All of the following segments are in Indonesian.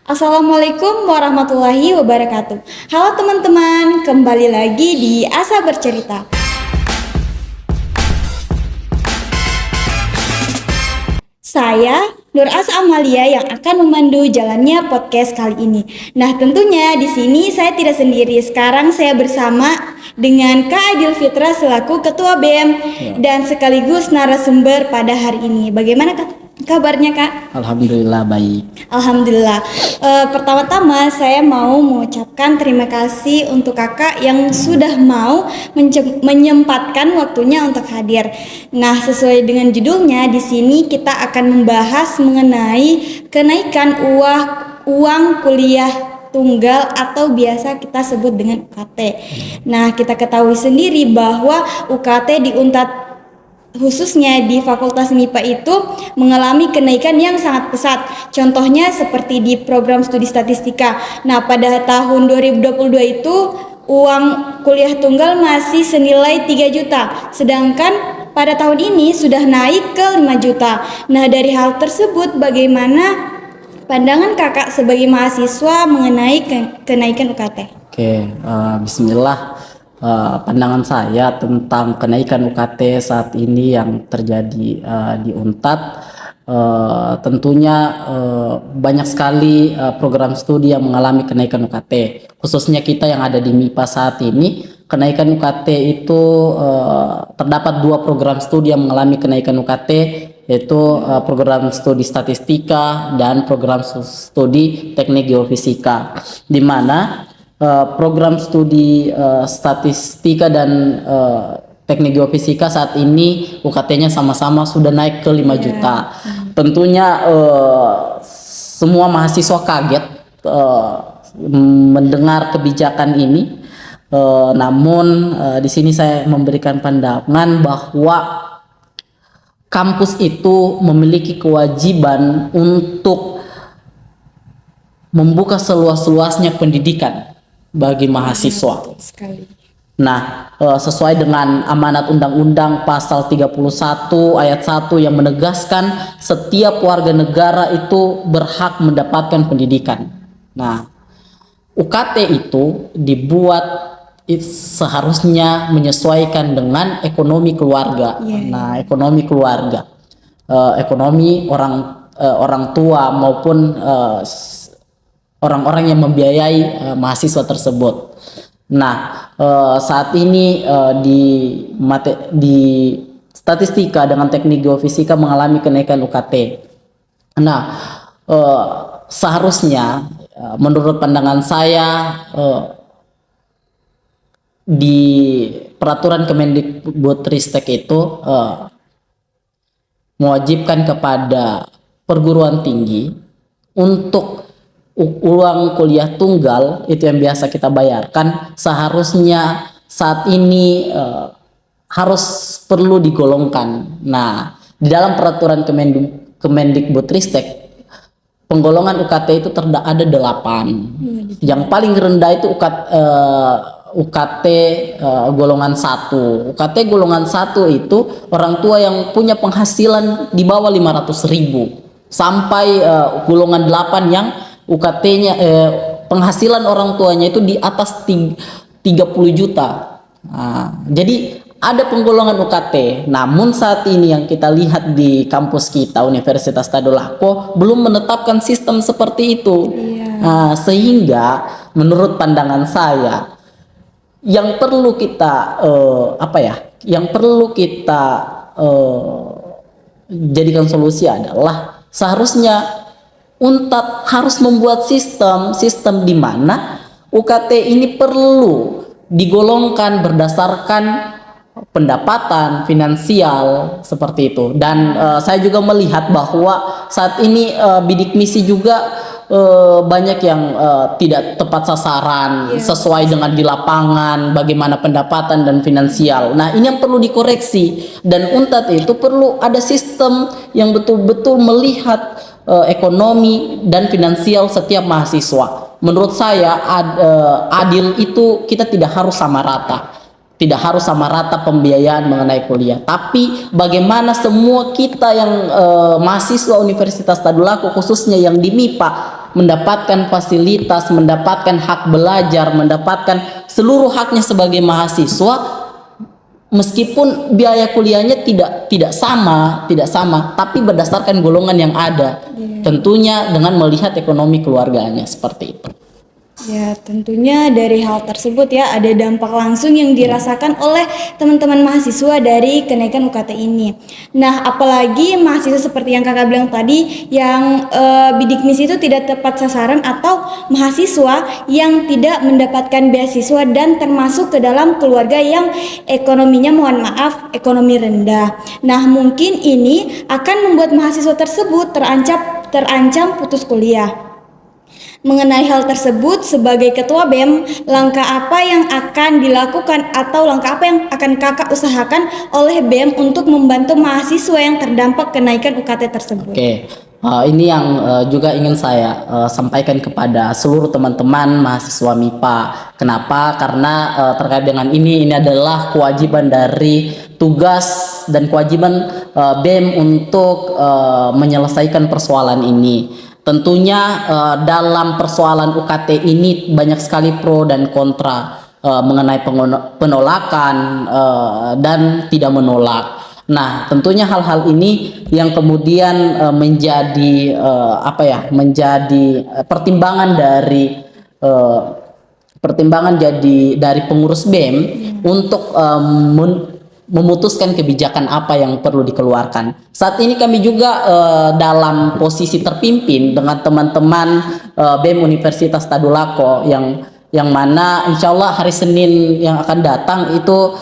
Assalamualaikum warahmatullahi wabarakatuh. Halo teman-teman, kembali lagi di Asa Bercerita. Saya Nur Asa Amalia yang akan memandu jalannya podcast kali ini. Nah, tentunya di sini saya tidak sendiri. Sekarang saya bersama dengan Kak Adil Fitra selaku Ketua BEM dan sekaligus narasumber pada hari ini. Bagaimana kabarnya, Kak? Alhamdulillah baik. Alhamdulillah. Pertama-tama saya mau mengucapkan terima kasih untuk kakak yang sudah mau menyempatkan waktunya untuk hadir. Nah, sesuai dengan judulnya, di sini kita akan membahas mengenai kenaikan uang kuliah tunggal atau biasa kita sebut dengan UKT. Nah, kita ketahui sendiri bahwa UKT di Unpad khususnya di Fakultas MIPA itu mengalami kenaikan yang sangat pesat. Contohnya seperti di program studi statistika. Nah, pada tahun 2022 itu uang kuliah tunggal masih senilai 3 juta. Sedangkan pada tahun ini sudah naik ke 5 juta. Nah, dari hal tersebut bagaimana pandangan kakak sebagai mahasiswa mengenai kenaikan UKT? Bismillah. Pandangan saya tentang kenaikan UKT saat ini yang terjadi di Unpad, tentunya banyak sekali program studi yang mengalami kenaikan UKT. Khususnya kita yang ada di MIPA saat ini, kenaikan UKT itu terdapat 2 program studi yang mengalami kenaikan UKT, yaitu program studi statistika dan program studi teknik geofisika, di mana program studi statistika dan teknik geofisika saat ini UKT-nya sama-sama sudah naik ke 5 juta. Tentunya semua mahasiswa kaget mendengar kebijakan ini. Namun di sini saya memberikan pandangan bahwa kampus itu memiliki kewajiban untuk membuka seluas-luasnya pendidikan bagi mahasiswa. Nah, sesuai dengan amanat Undang-Undang Pasal 31 Ayat 1 yang menegaskan setiap warga negara itu berhak mendapatkan pendidikan. Nah, UKT itu dibuat seharusnya menyesuaikan dengan ekonomi keluarga. Nah, ekonomi keluarga, ekonomi orang tua maupun orang-orang yang membiayai mahasiswa tersebut. Nah, saat ini di statistika dengan teknik geofisika mengalami kenaikan UKT. Nah, seharusnya menurut pandangan saya di peraturan Kemendikbudristek itu mewajibkan kepada perguruan tinggi untuk uang kuliah tunggal itu yang biasa kita bayarkan seharusnya saat ini harus perlu digolongkan. Nah, di dalam peraturan Kemendikbudristek penggolongan UKT itu ada 8. Yang paling rendah itu UKT golongan 1. UKT golongan 1 itu orang tua yang punya penghasilan di bawah 500.000 sampai golongan 8 yang UKT-nya penghasilan orang tuanya itu di atas 30 juta. Nah, jadi ada penggolongan UKT. Namun saat ini yang kita lihat di kampus kita Universitas Tadulako belum menetapkan sistem seperti itu. Nah, sehingga menurut pandangan saya yang perlu kita jadikan solusi adalah seharusnya Unpad harus membuat sistem di mana UKT ini perlu digolongkan berdasarkan pendapatan finansial seperti itu. Dan saya juga melihat bahwa saat ini bidik misi juga banyak yang tidak tepat sasaran sesuai dengan di lapangan bagaimana pendapatan dan finansial. Nah, ini yang perlu dikoreksi dan Unpad itu perlu ada sistem yang betul-betul melihat ekonomi dan finansial setiap mahasiswa. Menurut saya adil itu kita tidak harus sama rata. Tidak harus sama rata pembiayaan mengenai kuliah, tapi bagaimana semua kita yang mahasiswa Universitas Tadulako khususnya yang di MIPA mendapatkan fasilitas, mendapatkan hak belajar, mendapatkan seluruh haknya sebagai mahasiswa, meskipun biaya kuliahnya tidak sama, tapi berdasarkan golongan yang ada. Tentunya dengan melihat ekonomi keluarganya seperti itu. Ya, tentunya dari hal tersebut ya ada dampak langsung yang dirasakan oleh teman-teman mahasiswa dari kenaikan UKT ini. Nah, apalagi mahasiswa seperti yang kakak bilang tadi yang bidik misi itu tidak tepat sasaran atau mahasiswa yang tidak mendapatkan beasiswa dan termasuk ke dalam keluarga yang ekonominya mohon maaf ekonomi rendah. Nah, mungkin ini akan membuat mahasiswa tersebut terancam putus kuliah. Mengenai hal tersebut, sebagai ketua BEM, langkah apa yang akan dilakukan atau langkah apa yang akan kakak usahakan oleh BEM untuk membantu mahasiswa yang terdampak kenaikan UKT tersebut? Oke, ini yang juga ingin saya sampaikan kepada seluruh teman-teman mahasiswa MIPA. Kenapa? Karena terkait dengan ini adalah kewajiban dari tugas dan kewajiban BEM untuk menyelesaikan persoalan ini. Tentunya dalam persoalan UKT ini banyak sekali pro dan kontra mengenai penolakan dan tidak menolak. Nah, tentunya hal-hal ini yang kemudian menjadi menjadi pertimbangan dari pengurus BEM untuk memutuskan kebijakan apa yang perlu dikeluarkan. Saat ini kami juga dalam posisi terpimpin dengan teman-teman BEM Universitas Tadulako yang mana insya Allah hari Senin yang akan datang itu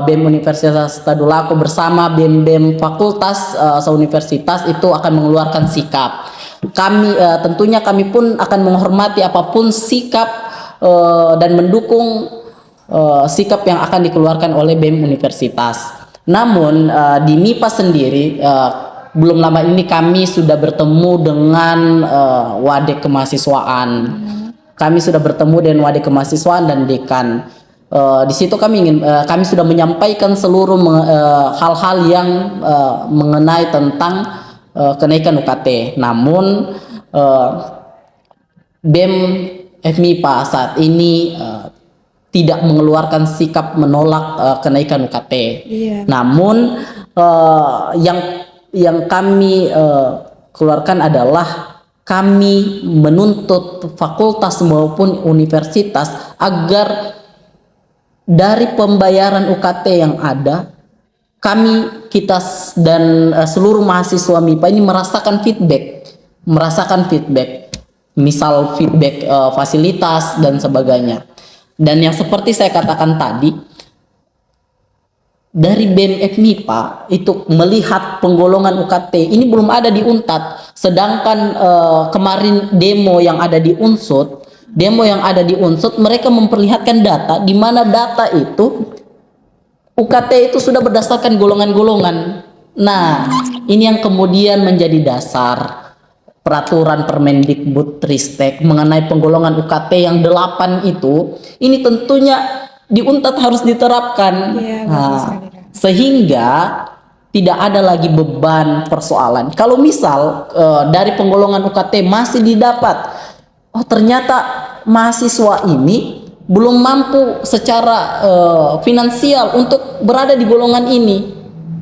BEM Universitas Tadulako bersama BEM Fakultas se-universitas itu akan mengeluarkan sikap. Kami tentunya kami pun akan menghormati apapun sikap dan mendukung sikap yang akan dikeluarkan oleh BEM Universitas. Namun di MIPA sendiri belum lama ini kami sudah bertemu dengan Wadek Kemahasiswaan. Kami sudah bertemu dengan Wadek Kemahasiswaan dan Dekan. Di situ kami sudah menyampaikan seluruh hal-hal yang mengenai tentang kenaikan UKT. Namun BEM FMIPA saat ini tidak mengeluarkan sikap menolak kenaikan UKT. Namun yang kami keluarkan adalah kami menuntut fakultas maupun universitas agar dari pembayaran UKT yang ada, kita dan seluruh mahasiswa MIPA ini merasakan feedback, misal feedback fasilitas dan sebagainya. Dan yang seperti saya katakan tadi, dari BEM FMIPA itu melihat penggolongan UKT ini belum ada di UNTAD, sedangkan kemarin demo yang ada di Unsut mereka memperlihatkan data di mana data itu UKT itu sudah berdasarkan golongan-golongan. Nah, ini yang kemudian menjadi dasar peraturan Permendikbudristek mengenai penggolongan UKT yang 8 itu, ini tentunya di UNTAD harus diterapkan. Sehingga tidak ada lagi beban persoalan. Kalau misal dari penggolongan UKT masih didapat, ternyata mahasiswa ini belum mampu secara finansial untuk berada di golongan ini.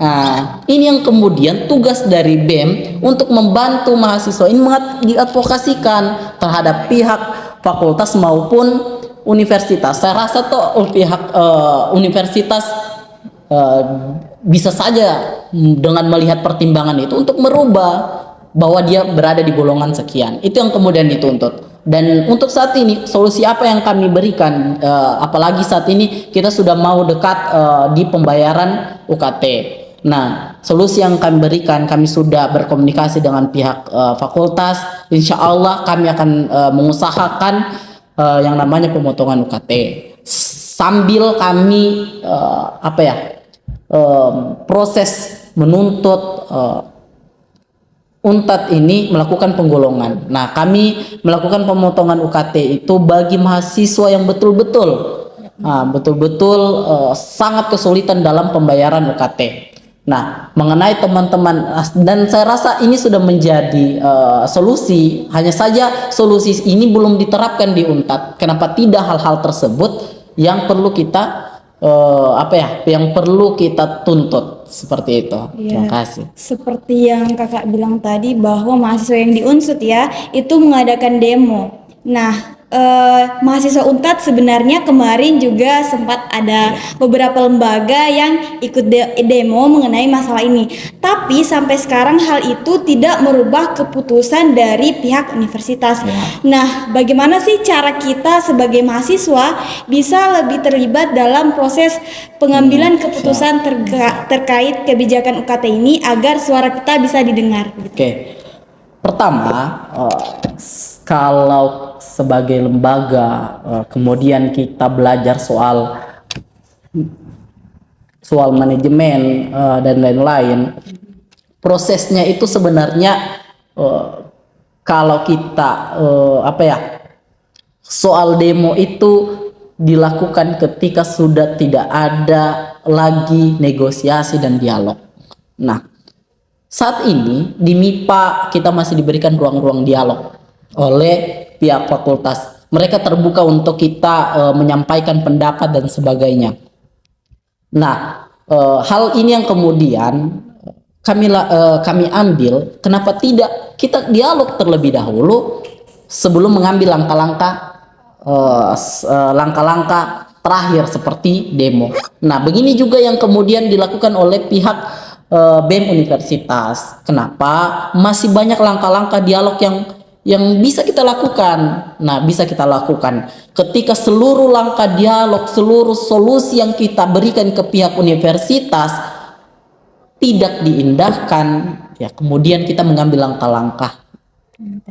Nah, ini yang kemudian tugas dari BEM untuk membantu mahasiswa ini diadvokasikan terhadap pihak fakultas maupun universitas. Saya rasa pihak universitas bisa saja dengan melihat pertimbangan itu untuk merubah bahwa dia berada di golongan sekian. Itu yang kemudian dituntut. Dan untuk saat ini solusi apa yang kami berikan, apalagi saat ini kita sudah mau dekat di pembayaran UKT. Nah, solusi yang kami berikan, kami sudah berkomunikasi dengan pihak fakultas. Insya Allah kami akan mengusahakan yang namanya pemotongan UKT sambil kami proses menuntut UNTAD ini melakukan penggolongan. Nah, kami melakukan pemotongan UKT itu bagi mahasiswa yang betul-betul sangat kesulitan dalam pembayaran UKT. Nah, mengenai teman-teman, dan saya rasa ini sudah menjadi solusi. Hanya saja solusi ini belum diterapkan di Unpad. Kenapa tidak hal-hal tersebut yang perlu kita yang perlu kita tuntut seperti itu. Terima kasih. Seperti yang kakak bilang tadi bahwa mahasiswa yang di Unsut ya itu mengadakan demo. Nah, mahasiswa Unpad sebenarnya kemarin juga sempat ada beberapa lembaga yang ikut demo mengenai masalah ini. Tapi sampai sekarang hal itu tidak merubah keputusan dari pihak universitas. Nah, bagaimana sih cara kita sebagai mahasiswa bisa lebih terlibat dalam proses pengambilan keputusan terkait kebijakan UKT ini agar suara kita bisa didengar? Oke. Pertama, kalau sebagai lembaga kemudian kita belajar soal manajemen dan lain-lain, prosesnya itu sebenarnya kalau kita soal demo itu dilakukan ketika sudah tidak ada lagi negosiasi dan dialog. Nah, saat ini di MIPA kita masih diberikan ruang-ruang dialog oleh pihak fakultas. Mereka terbuka untuk kita menyampaikan pendapat dan sebagainya. Nah, hal ini yang kemudian kami ambil, kenapa tidak kita dialog terlebih dahulu sebelum mengambil langkah-langkah terakhir seperti demo. Nah, begini juga yang kemudian dilakukan oleh pihak BEM Universitas. Kenapa? Masih banyak langkah-langkah dialog yang bisa kita lakukan. Nah, bisa kita lakukan ketika seluruh langkah dialog, seluruh solusi yang kita berikan ke pihak universitas tidak diindahkan, ya kemudian kita mengambil langkah-langkah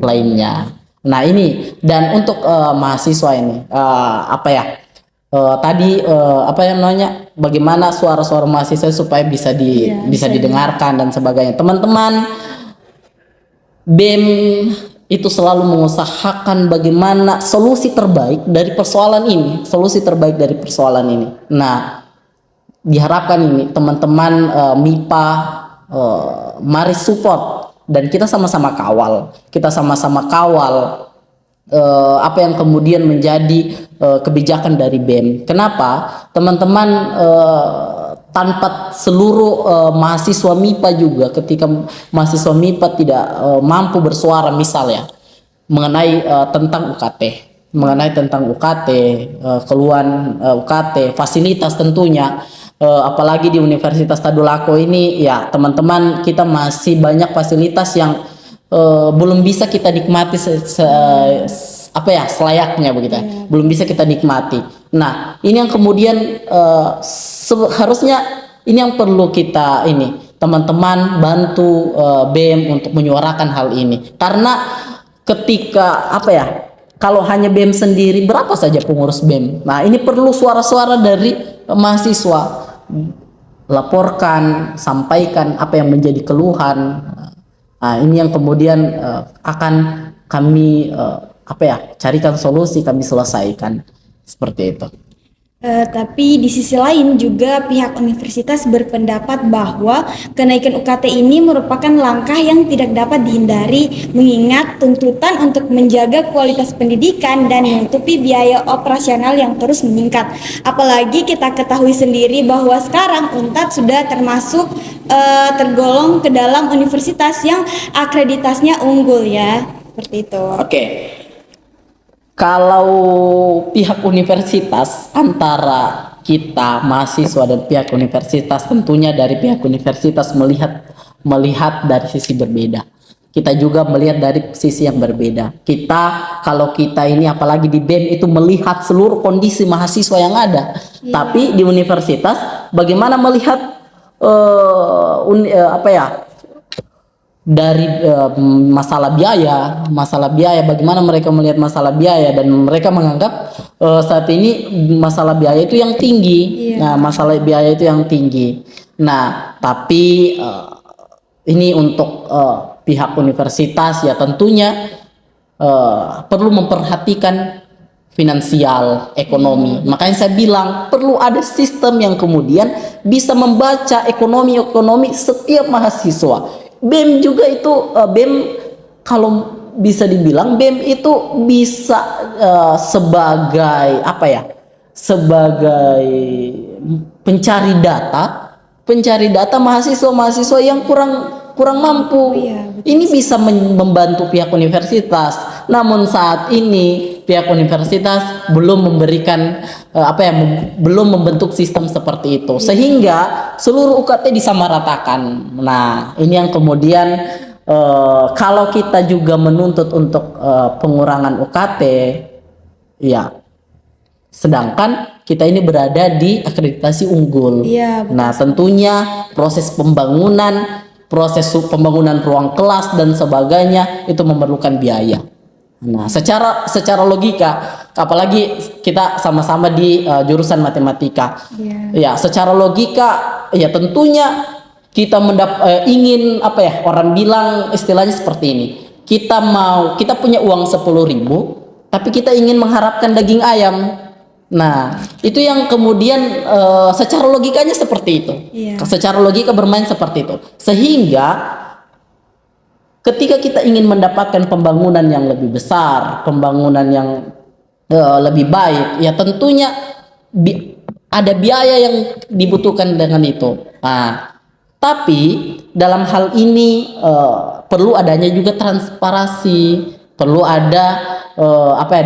lainnya. Nah, ini dan untuk mahasiswa ini bagaimana suara-suara mahasiswa supaya bisa didengarkan dan sebagainya. Teman-teman BEM itu selalu mengusahakan bagaimana solusi terbaik dari persoalan ini. Nah, diharapkan ini teman-teman MIPA mari support dan kita sama-sama kawal. Apa yang kemudian menjadi kebijakan dari BEM. Kenapa? Teman-teman tanpa seluruh mahasiswa MIPA juga, ketika mahasiswa MIPA tidak mampu bersuara misalnya mengenai tentang UKT, keluhan UKT, fasilitas tentunya, apalagi di Universitas Tadulako ini ya teman-teman, kita masih banyak fasilitas yang belum bisa kita nikmati selayaknya begitu. Belum bisa kita nikmati. Nah, ini yang kemudian seharusnya ini yang perlu kita teman-teman bantu BEM untuk menyuarakan hal ini. Karena ketika kalau hanya BEM sendiri, berapa saja pengurus BEM. Nah, ini perlu suara-suara dari mahasiswa. Laporkan, sampaikan apa yang menjadi keluhan. Nah, ini yang kemudian akan kami carikan solusi, kami selesaikan seperti itu. Tapi di sisi lain juga pihak universitas berpendapat bahwa kenaikan UKT ini merupakan langkah yang tidak dapat dihindari mengingat tuntutan untuk menjaga kualitas pendidikan dan menutupi biaya operasional yang terus meningkat. Apalagi kita ketahui sendiri bahwa sekarang UNTAD sudah termasuk tergolong ke dalam universitas yang akreditasinya unggul ya, seperti itu. Oke. Kalau pihak universitas, antara kita mahasiswa dan pihak universitas, tentunya dari pihak universitas melihat dari sisi berbeda. Kita juga melihat dari sisi yang berbeda. Kalau kita ini apalagi di BEM itu melihat seluruh kondisi mahasiswa yang ada. Tapi di universitas bagaimana melihat dari masalah biaya, bagaimana mereka melihat masalah biaya, dan mereka menganggap saat ini masalah biaya itu yang tinggi. Nah, masalah biaya itu yang tinggi. Nah, tapi ini untuk pihak universitas ya tentunya perlu memperhatikan finansial, ekonomi. Makanya saya bilang perlu ada sistem yang kemudian bisa membaca ekonomi setiap mahasiswa. BEM juga itu BEM, kalau bisa dibilang BEM itu bisa sebagai apa ya? Sebagai pencari data mahasiswa yang kurang mampu. Ini bisa membantu pihak universitas. Namun saat ini pihak universitas belum memberikan belum membentuk sistem seperti itu, sehingga seluruh UKT disamaratakan. Nah, ini yang kemudian kalau kita juga menuntut untuk pengurangan UKT, ya, sedangkan kita ini berada di akreditasi unggul. Nah, tentunya proses pembangunan ruang kelas dan sebagainya itu memerlukan biaya. Nah, secara logika, apalagi kita sama-sama di jurusan matematika, ya, secara logika, ya tentunya kita ingin orang bilang istilahnya seperti ini. Kita punya uang 10.000, tapi kita ingin mengharapkan daging ayam. Nah, itu yang kemudian secara logikanya seperti itu. Secara logika bermain seperti itu. Sehingga ketika kita ingin mendapatkan pembangunan yang lebih besar, pembangunan yang lebih baik, ya tentunya ada biaya yang dibutuhkan dengan itu. Nah, tapi dalam hal ini perlu adanya juga transparansi, perlu ada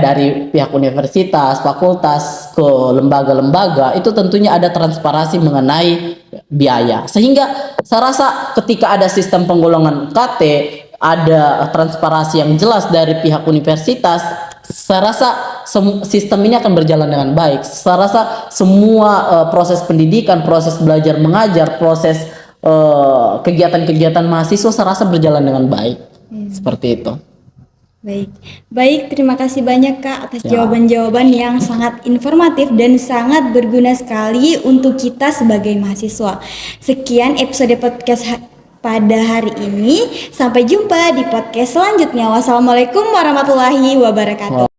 dari pihak universitas, fakultas ke lembaga-lembaga, itu tentunya ada transparansi mengenai biaya. Sehingga saya rasa ketika ada sistem penggolongan UKT, ada transparansi yang jelas dari pihak universitas, saya rasa sistem ini akan berjalan dengan baik. Saya rasa semua proses pendidikan, proses belajar mengajar, proses kegiatan-kegiatan mahasiswa saya rasa berjalan dengan baik. Seperti itu. Baik, terima kasih banyak Kak atas jawaban-jawaban yang sangat informatif dan sangat berguna sekali untuk kita sebagai mahasiswa. Sekian episode podcast pada hari ini. Sampai jumpa di podcast selanjutnya. Wassalamualaikum warahmatullahi wabarakatuh.